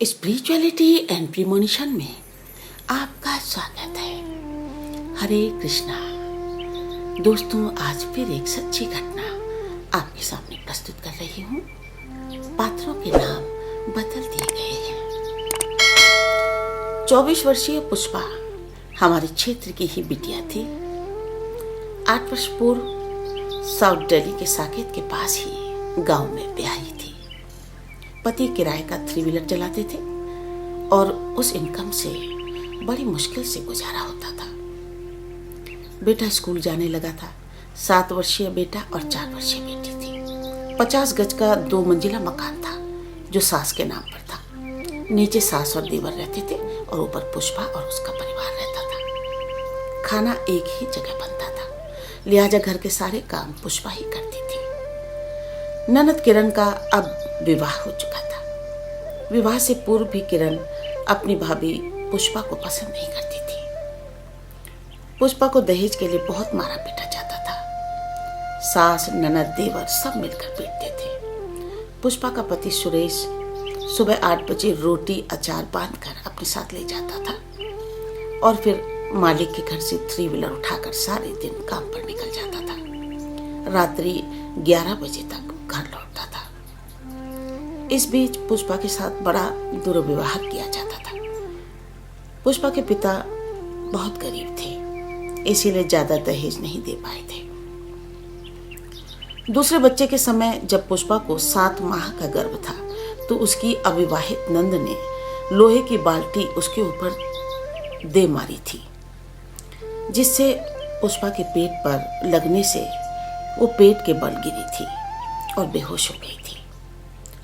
Spirituality and premonition में आपका स्वागत है। हरे कृष्णा। दोस्तों, आज फिर एक सच्ची घटना आपके सामने प्रस्तुत कर रही हूँ। पात्रों के नाम बदल दिए गए हैं। 24 वर्षीय पुष्पा हमारे क्षेत्र की ही बिटिया थी। 8 वर्ष पूर्व साउथ दिल्ली के साकेत के पास ही गांव में ब्याही थी। पति किराए का 3 व्हीलर चलाते थे और उस इनकम से बड़ी मुश्किल से गुजारा होता था। बेटा स्कूल जाने लगा था। 7 वर्षीय बेटा और 4 वर्षीय बेटी थी। 50 गज का 2 मंजिला मकान था जो सास के नाम पर था। नीचे सास और देवर रहते थे और ऊपर पुष्पा और उसका परिवार रहता था। खाना एक ही जगह बनता था, लिहाजा घर के सारे काम पुष्पा ही करती थी। ननद किरण का अब विवाह हो चुका था। विवाह से पूर्व भी किरण अपनी भाभी पुष्पा को पसंद नहीं करती थी। पुष्पा को दहेज के लिए बहुत मारा पीटा जाता था। सास, ननद, देवर सब मिलकर पीटते थे। पुष्पा का पति सुरेश सुबह 8 बजे रोटी अचार बांधकर अपने साथ ले जाता था और फिर मालिक के घर से 3 व्हीलर उठाकर सारे दिन काम पर निकल जाता था। रात्रि 11 बजे तक घर लौटता था। इस बीच पुष्पा के साथ बड़ा दुर्व्यवहार किया जाता था। पुष्पा के पिता बहुत गरीब थे, इसीलिए ज्यादा दहेज नहीं दे पाए थे। दूसरे बच्चे के समय जब पुष्पा को 7 माह का गर्भ था तो उसकी अविवाहित नंद ने लोहे की बाल्टी उसके ऊपर दे मारी थी, जिससे पुष्पा के पेट पर लगने से वो पेट के बल गिरी थी और बेहोश हो गई थी।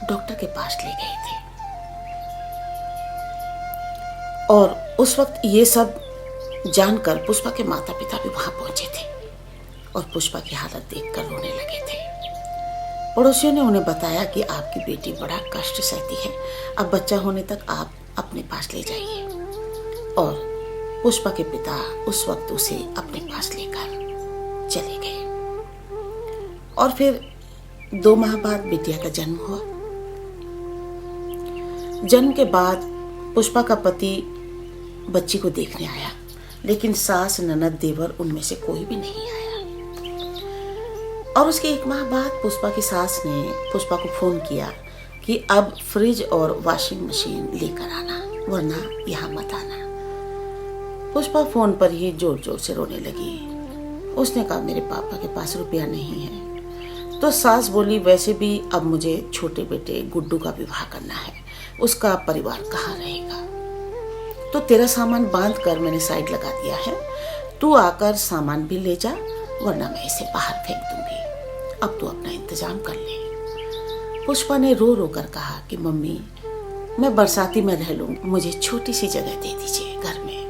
डॉक्टर के पास ले गए थे और उस वक्त ये सब जानकर पुष्पा के माता पिता भी वहां पहुंचे थे और पुष्पा की हालत देखकर रोने लगे थे। पड़ोसियों ने उन्हें बताया कि आपकी बेटी बड़ा कष्ट सहती है, अब बच्चा होने तक आप अपने पास ले जाइए। और पुष्पा के पिता उस वक्त उसे अपने पास लेकर चले गए। और फिर 2 माह बाद बिटिया का जन्म हुआ। जन्म के बाद पुष्पा का पति बच्ची को देखने आया, लेकिन सास, ननद, देवर उनमें से कोई भी नहीं आया। और उसके 1 माह बाद पुष्पा की सास ने पुष्पा को फोन किया कि अब फ्रिज और वॉशिंग मशीन लेकर आना, वरना यहाँ मत आना। पुष्पा फोन पर ही जोर जोर से रोने लगी। उसने कहा, मेरे पापा के पास रुपया नहीं है। तो सास बोली, वैसे भी अब मुझे छोटे बेटे गुड्डू का विवाह करना है, उसका परिवार कहाँ रहेगा। तो तेरा सामान बांध कर मैंने साइड लगा दिया है, तू आकर सामान भी ले जा, वरना मैं इसे बाहर फेंक दूंगी। अब तू अपना इंतजाम कर ले। पुष्पा ने रो रो कर कहा कि मम्मी, मैं बरसाती में रह लूंगी, मुझे छोटी सी जगह दे दीजिए घर में।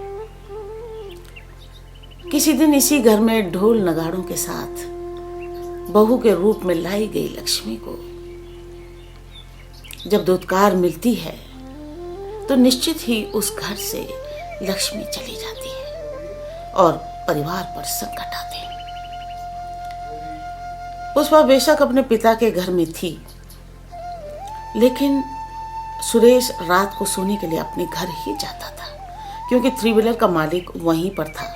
किसी दिन इसी घर में ढोल नगाड़ों के साथ बहू के रूप में लाई गई लक्ष्मी को जब दुत्कार मिलती है तो निश्चित ही उस घर से लक्ष्मी चली जाती है और परिवार पर संकट आते हैं। पुष्पा बेशक अपने पिता के घर में थी, लेकिन सुरेश रात को सोने के लिए अपने घर ही जाता था, क्योंकि 3 व्हीलर का मालिक वहीं पर था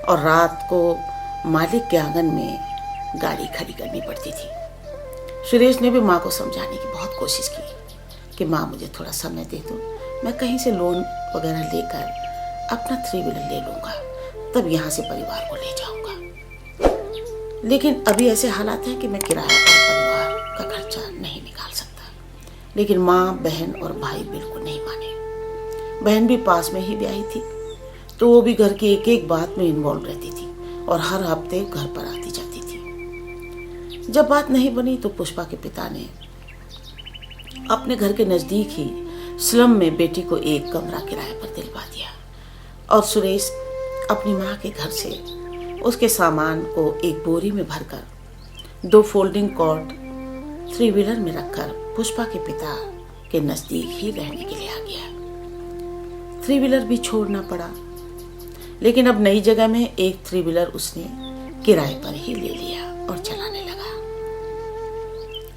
और रात को मालिक के आंगन में गाड़ी खड़ी करनी पड़ती थी। सुरेश ने भी माँ को समझाने की बहुत कोशिश की कि माँ, मुझे थोड़ा समय दे दो, मैं कहीं से लोन वगैरह लेकर अपना 3 व्हीलर ले लूँगा, तब यहाँ से परिवार को ले जाऊँगा। लेकिन अभी ऐसे हालात हैं कि मैं किराया और परिवार का खर्चा नहीं निकाल सकता। लेकिन माँ, बहन और भाई बिल्कुल नहीं माने। बहन भी पास में ही ब्याही थी, तो वो भी घर की एक एक बात में इन्वॉल्व रहती थी और हर हफ्ते घर पर आती जाती थी। जब बात नहीं बनी तो पुष्पा के पिता ने अपने घर के नज़दीक ही स्लम में बेटी को एक कमरा किराए पर दिलवा दिया और सुरेश अपनी माँ के घर से उसके सामान को एक बोरी में भरकर 2 फोल्डिंग कॉट 3 व्हीलर में रखकर पुष्पा के पिता के नज़दीक ही रहने के लिए आ गया। 3 व्हीलर भी छोड़ना पड़ा, लेकिन अब नई जगह में एक 3 व्हीलर उसने किराए पर ही ले लिया और चलाने लगा।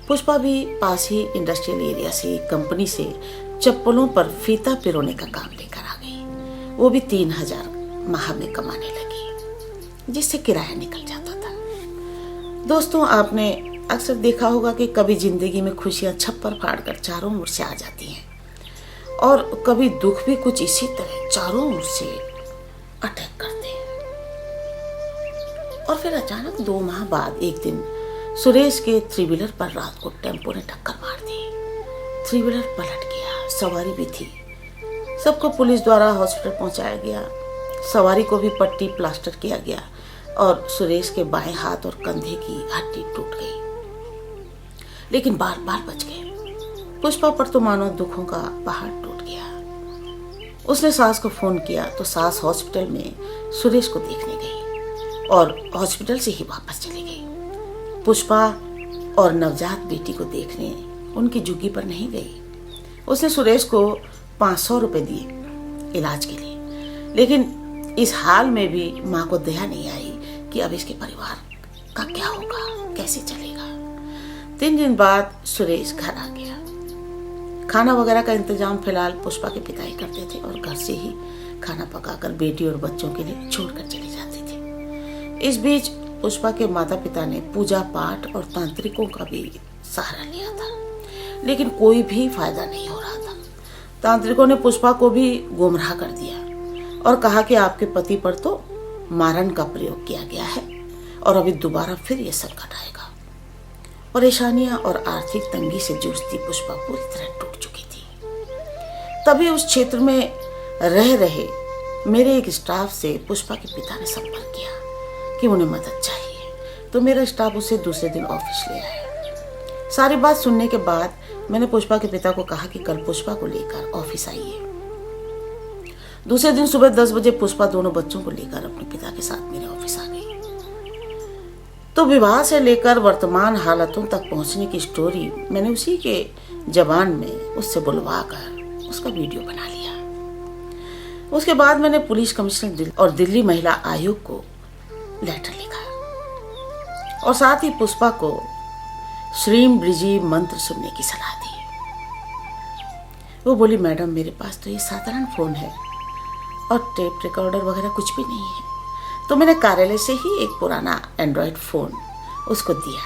पुष्पा भी पास ही इंडस्ट्रियल एरिया से कंपनी से चप्पलों पर फीता पिरोने का काम लेकर आ गई। वो भी 3,000 माह में कमाने लगी, जिससे किराया निकल जाता था। दोस्तों, आपने अक्सर देखा होगा कि कभी जिंदगी में खुशियां छप्पर फाड़ कर चारों ओर से आ जाती हैं और कभी दुख भी कुछ इसी तरह चारों ओर से अटैक करते हैं। और फिर अचानक 2 माह बाद एक दिन सुरेश के 3 व्हीलर पर रात को टेम्पो ने टक्कर मार दी। 3 व्हीलर पलट गया, सवारी भी थी। सबको पुलिस द्वारा हॉस्पिटल पहुंचाया गया। सवारी को भी पट्टी प्लास्टर किया गया और सुरेश के बाएं हाथ और कंधे की हड्डी टूट गई, लेकिन बाल बच गए। पुष्पा पर तो मानो दुखों का पहाड़ टूट गया। उसने सास को फोन किया तो सास हॉस्पिटल में सुरेश को देखने गई और हॉस्पिटल से ही वापस चली गई। पुष्पा और नवजात बेटी को देखने उनकी झुग्गी पर नहीं गई। उसने सुरेश को 500 रुपए दिए इलाज के लिए, लेकिन इस हाल में भी माँ को दया नहीं आई कि अब इसके परिवार का क्या होगा, कैसे चलेगा। 3 दिन बाद सुरेश घर आ गया। खाना वगैरह का इंतजाम फिलहाल पुष्पा के पिता ही करते थे और घर से ही खाना पकाकर बेटी और बच्चों के लिए छोड़कर चले जाते थे। इस बीच पुष्पा के माता पिता ने पूजा पाठ और तांत्रिकों का भी सहारा लिया था, लेकिन कोई भी फायदा नहीं हो रहा था। तांत्रिकों ने पुष्पा को भी गुमराह कर दिया और कहा कि आपके पति पर तो मारन का प्रयोग किया गया है और अभी दोबारा फिर ये संकट आएगा। परेशानियां और आर्थिक तंगी से जूझती पुष्पा पूरी तरह टूट चुकी थी। तभी उस क्षेत्र में रह रहे मेरे एक स्टाफ से पुष्पा के पिता ने संपर्क किया कि उन्हें मदद चाहिए, तो मेरा स्टाफ उसे दूसरे दिन ऑफिस ले आया। सारी बात सुनने के बाद मैंने पुष्पा के पिता को कहा कि कल पुष्पा को लेकर ऑफिस आइए। दूसरे दिन सुबह 10 बजे पुष्पा दोनों बच्चों को लेकर अपने पिता के साथ मेरे ऑफिस आ गई। तो विवाह से लेकर वर्तमान हालतों तक पहुंचने की स्टोरी मैंने उसी के जबान में उससे बुलवा कर उसका वीडियो बना लिया। उसके बाद मैंने पुलिस कमिश्नर और दिल्ली महिला आयोग को लेटर लिखा और साथ ही पुष्पा को श्रीम ब्रिजी मंत्र सुनने की सलाह दी। वो बोली, मैडम मेरे पास तो ये साधारण फोन है और टेप रिकॉर्डर वगैरह कुछ भी नहीं है। तो मैंने कार्यालय से ही एक पुराना एंड्रॉयड फ़ोन उसको दिया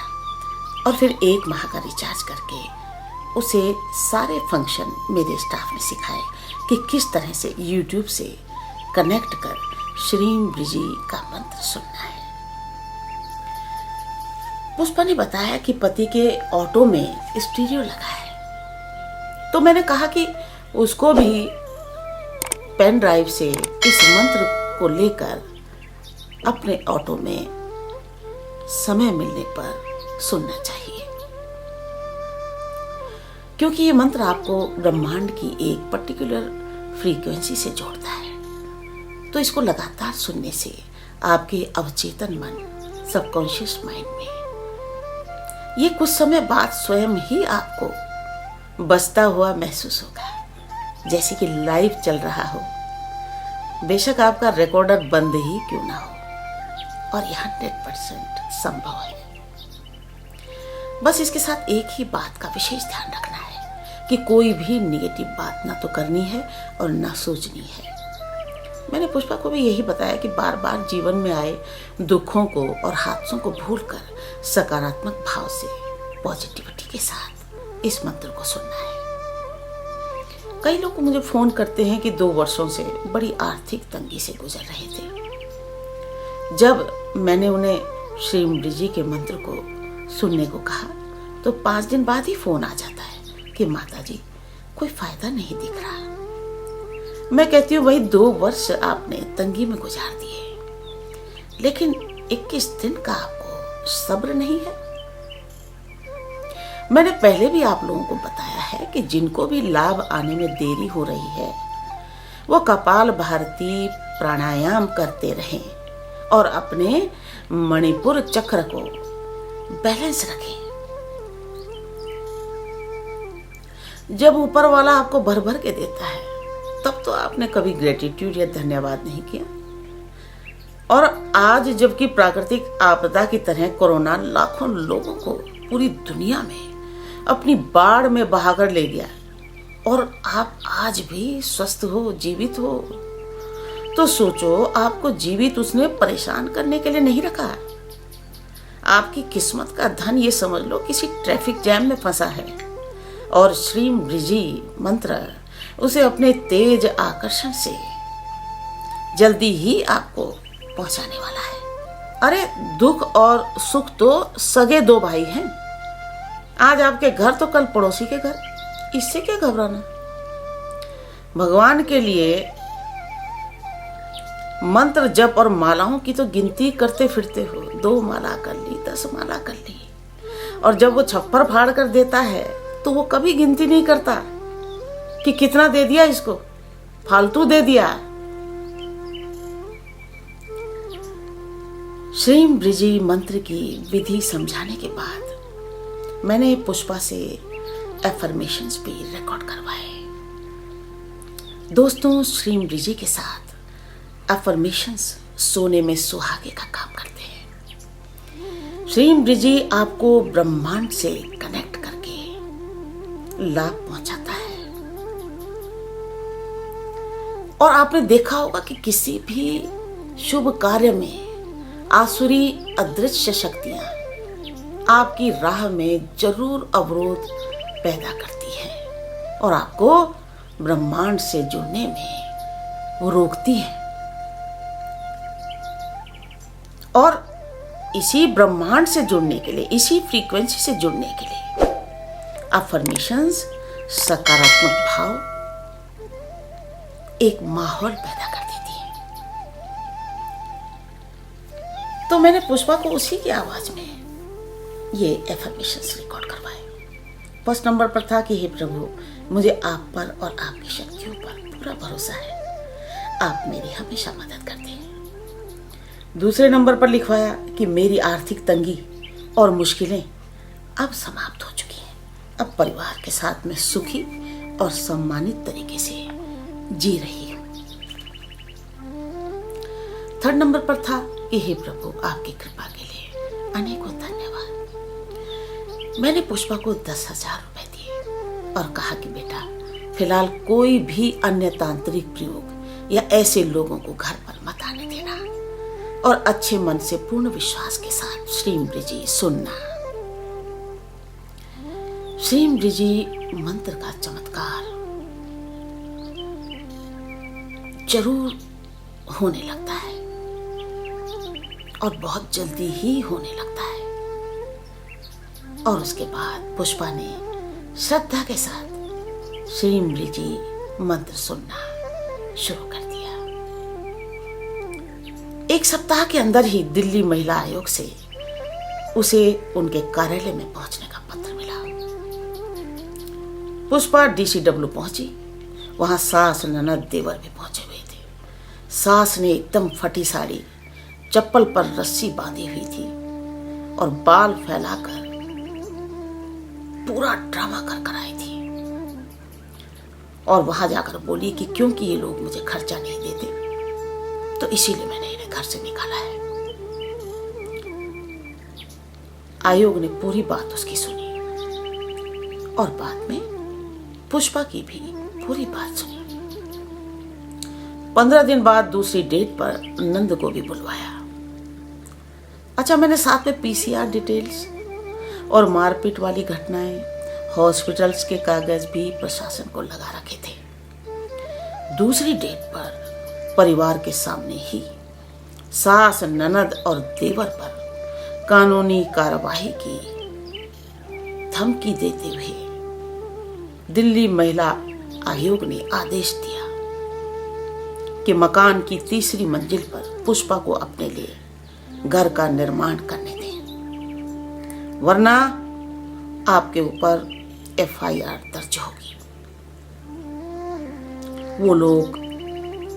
और फिर 1 माह का रिचार्ज करके उसे सारे फंक्शन मेरे स्टाफ ने सिखाए कि किस तरह से यूट्यूब से कनेक्ट कर श्रीम ब्रिजी का मंत्र सुनना है। पुष्पा ने बताया कि पति के ऑटो में स्टीरियो लगा है, तो मैंने कहा कि उसको भी पेन ड्राइव से इस मंत्र को लेकर अपने ऑटो में समय मिलने पर सुनना चाहिए, क्योंकि ये मंत्र आपको ब्रह्मांड की एक पर्टिकुलर फ्रीक्वेंसी से जोड़ता है। तो इसको लगातार सुनने से आपके अवचेतन मन, सबकॉन्शियस माइंड में ये कुछ समय बाद स्वयं ही आपको बसता हुआ महसूस होगा, जैसे कि लाइव चल रहा हो, बेशक आपका रिकॉर्डर बंद ही क्यों ना हो। और यह 100% संभव है। बस इसके साथ एक ही बात का विशेष ध्यान रखना है कि कोई भी नेगेटिव बात ना तो करनी है और ना सोचनी है। मैंने पुष्पा को भी यही बताया कि बार बार जीवन में आए दुखों को और हादसों को भूलकर सकारात्मक भाव से, पॉजिटिविटी के साथ इस मंत्र को सुनना है। कई लोग मुझे फोन करते हैं कि 2 वर्षों से बड़ी आर्थिक तंगी से गुजर रहे थे। जब मैंने उन्हें श्री ब्रिजी के मंत्र को सुनने को कहा तो 5 दिन बाद ही फोन आ जाता है कि माता जी कोई फायदा नहीं दिख रहा। मैं कहती हूँ वही 2 वर्ष आपने तंगी में गुजार दिए, लेकिन 21 दिन का आपको सब्र नहीं है। मैंने पहले भी आप लोगों को बताया है कि जिनको भी लाभ आने में देरी हो रही है वो कपाल भारती प्राणायाम करते रहें और अपने मणिपुर चक्र को बैलेंस रखें। जब ऊपर वाला आपको भर भर के देता है तब तो आपने कभी ग्रेटिट्यूड या धन्यवाद नहीं किया। और आज जबकि प्राकृतिक आपदा की तरह कोरोना लाखों लोगों को पूरी दुनिया में अपनी बाढ़ में बहाकर ले गया, और आप आज भी स्वस्थ हो, जीवित हो, तो सोचो आपको जीवित उसने परेशान करने के लिए नहीं रखा। आपकी किस्मत का धन ये समझ लो किसी ट्रैफिक जैम में फंसा है और श्रीम ब्रिजी मंत्र उसे अपने तेज आकर्षण से जल्दी ही आपको पहुंचाने वाला है। अरे दुख और सुख तो सगे दो भाई हैं। आज आपके घर तो कल पड़ोसी के घर, इससे क्या घबराना। भगवान के लिए मंत्र जप और मालाओं की तो गिनती करते फिरते हो, 2 माला कर ली, 10 माला कर ली, और जब वो छप्पर फाड़ कर देता है तो वो कभी गिनती नहीं करता कि कितना दे दिया इसको, फालतू दे दिया। श्रीम ब्रिजी मंत्र की विधि समझाने के बाद मैंने पुष्पा से एफर्मेशंस भी रिकॉर्ड करवाए। दोस्तों, श्रीम ब्रिजी के साथ एफर्मेशंस सोने में सुहागे का काम करते हैं। श्रीम ब्रिजी आपको ब्रह्मांड से कनेक्ट करके लाभ पहुंचाता है। और आपने देखा होगा कि किसी भी शुभ कार्य में आसुरी अदृश्य शक्तियां आपकी राह में जरूर अवरोध पैदा करती हैं और आपको ब्रह्मांड से जुड़ने में वो रोकती हैं। और इसी ब्रह्मांड से जुड़ने के लिए, इसी फ्रीक्वेंसी से जुड़ने के लिए अफर्मेशंस सकारात्मक भाव, एक माहौल पैदा कर देती है। तो मैंने पुष्पा को उसी की आवाज में ये एफर्मेशंस रिकॉर्ड करवाए। फर्स्ट नंबर पर था कि हे प्रभु, मुझे आप पर और आपकी शक्तियों पर पूरा भरोसा है, आप मेरी हमेशा मदद करते हैं। दूसरे नंबर पर लिखवाया कि मेरी आर्थिक तंगी और मुश्किलें अब समाप्त हो चुकी हैं, अब परिवार के साथ में सुखी और सम्मानित तरीके से जी रही हूं। थर्ड नंबर पर था कि हे प्रभु, आपकी कृपा के लिए अनेकों धन्यवाद। मैंने पुष्पा को 10,000 रुपए दिए और कहा कि बेटा, फिलहाल कोई भी अन्य तांत्रिक प्रयोग या ऐसे लोगों को घर पर मत आने देना और अच्छे मन से पूर्ण विश्वास के साथ श्रीम ब्रिजी सुनना। श्रीम ब्रिजी मंत्र का चमत्कार जरूर होने लगता है और बहुत जल्दी ही होने लगता है। और उसके बाद पुष्पा ने श्रद्धा के साथ श्रीम ब्रिजी मंत्र सुनना शुरू कर दिया। 1 सप्ताह के अंदर ही दिल्ली महिला आयोग से उसे उनके कार्यालय में पहुंचने का पत्र मिला। पुष्पा DCW पहुंची। वहां सास, ननद, देवर भी पहुंचे हुए थे। सास ने एकदम फटी साड़ी, चप्पल पर रस्सी बांधी हुई थी और बाल फैलाकर पूरा ड्रामा कर आई थी और वहां जाकर बोली कि क्योंकि ये लोग मुझे खर्चा नहीं देते तो इसीलिए मैंने इन्हें घर से निकाला है। आयोग ने पूरी बात उसकी सुनी और बाद में पुष्पा की भी पूरी बात सुनी। 15 दिन बाद दूसरी डेट पर नंद को भी बुलवाया। अच्छा, मैंने साथ में PCR डिटेल्स और मारपीट वाली घटनाएं, हॉस्पिटल्स के कागज भी प्रशासन को लगा रखे थे। दूसरी डेट पर परिवार के सामने ही सास, ननद और देवर पर कानूनी कार्यवाही की धमकी देते हुए दिल्ली महिला आयोग ने आदेश दिया कि मकान की 3री मंजिल पर पुष्पा को अपने लिए घर का निर्माण करने दें, वरना आपके ऊपर FIR दर्ज होगी। वो लोग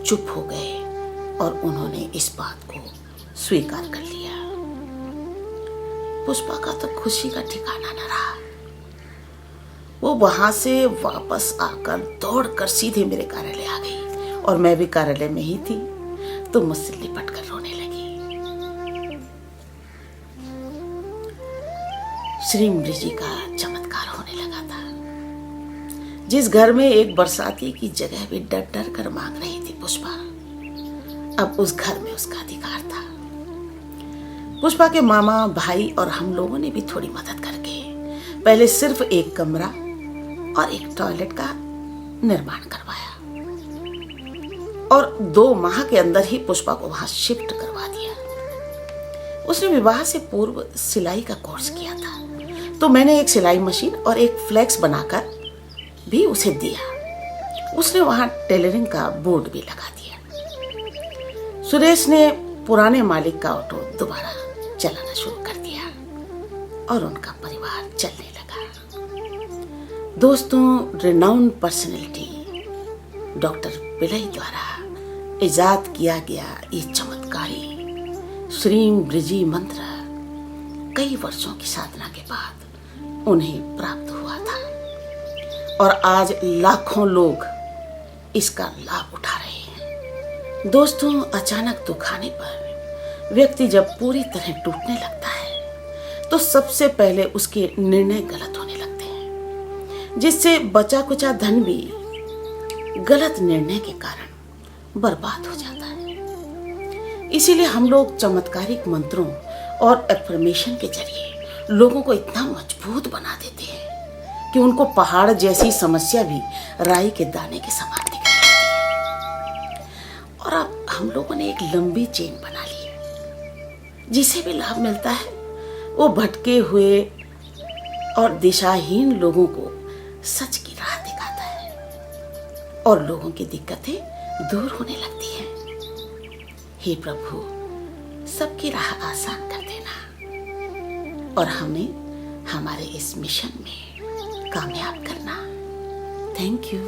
चुप हो गए और उन्होंने इस बात को स्वीकार कर लिया। पुष्पा का तो खुशी का ठिकाना न रहा। वो वहां से वापस आकर दौड़कर सीधे मेरे कार्यालय आ गई और मैं भी कार्यालय में ही थी तो मुझसे लिपट कर रोने लगी। श्रीम ब्रिजी का चमत्कार होने लगा था। जिस घर में एक बरसाती की जगह भी डर डर कर मांग रही थी पुष्पा, अब उस घर में उसका अधिकार था। पुष्पा के मामा, भाई और हम लोगों ने भी थोड़ी मदद करके पहले सिर्फ एक कमरा और एक टॉयलेट का निर्माण करवाया और 2 माह के अंदर ही पुष्पा को वहां शिफ्ट करवा दिया। उसने विवाह से पूर्व सिलाई का कोर्स किया था, तो मैंने एक सिलाई मशीन और एक फ्लेक्स बनाकर भी उसे दिया। उसने वहां टेलरिंग का बोर्ड भी लगा दिया। सुरेश ने पुराने मालिक का ऑटो दोबारा चलाना शुरू कर दिया और उनका परिवार चलने लगा। दोस्तों, रिनाउंड पर्सनैलिटी डॉक्टर पिल्लई द्वारा इजाद किया गया ये चमत्कारी श्रीम ब्रिजी मंत्र कई वर्षों की साधना के बाद उन्हें प्राप्त हुआ था और आज लाखों लोग इसका लाभ उठा रहे हैं। दोस्तों, अचानक दुख आने पर व्यक्ति जब पूरी तरह टूटने लगता है तो सबसे पहले उसके निर्णय गलत होने लगते हैं, जिससे बचा कुचा धन भी गलत निर्णय के कारण बर्बाद हो जाता है। इसीलिए हम लोग चमत्कारिक मंत्रों और एफर्मेशन के जरिए लोगों को इतना मजबूत बना देते हैं कि उनको पहाड़ जैसी समस्या भी राई के दाने के समान दिखने लगती है। और अब हम लोगों ने एक लंबी चेन बना ली है, जिसे भी लाभ मिलता है वो भटके हुए और दिशाहीन लोगों को सच की राह दिखाता है और लोगों की दिक्कतें दूर होने लगती हैं। हे प्रभु, सबकी राह आसान कर देना और हमें हमारे इस मिशन में कामयाब करना। Thank you.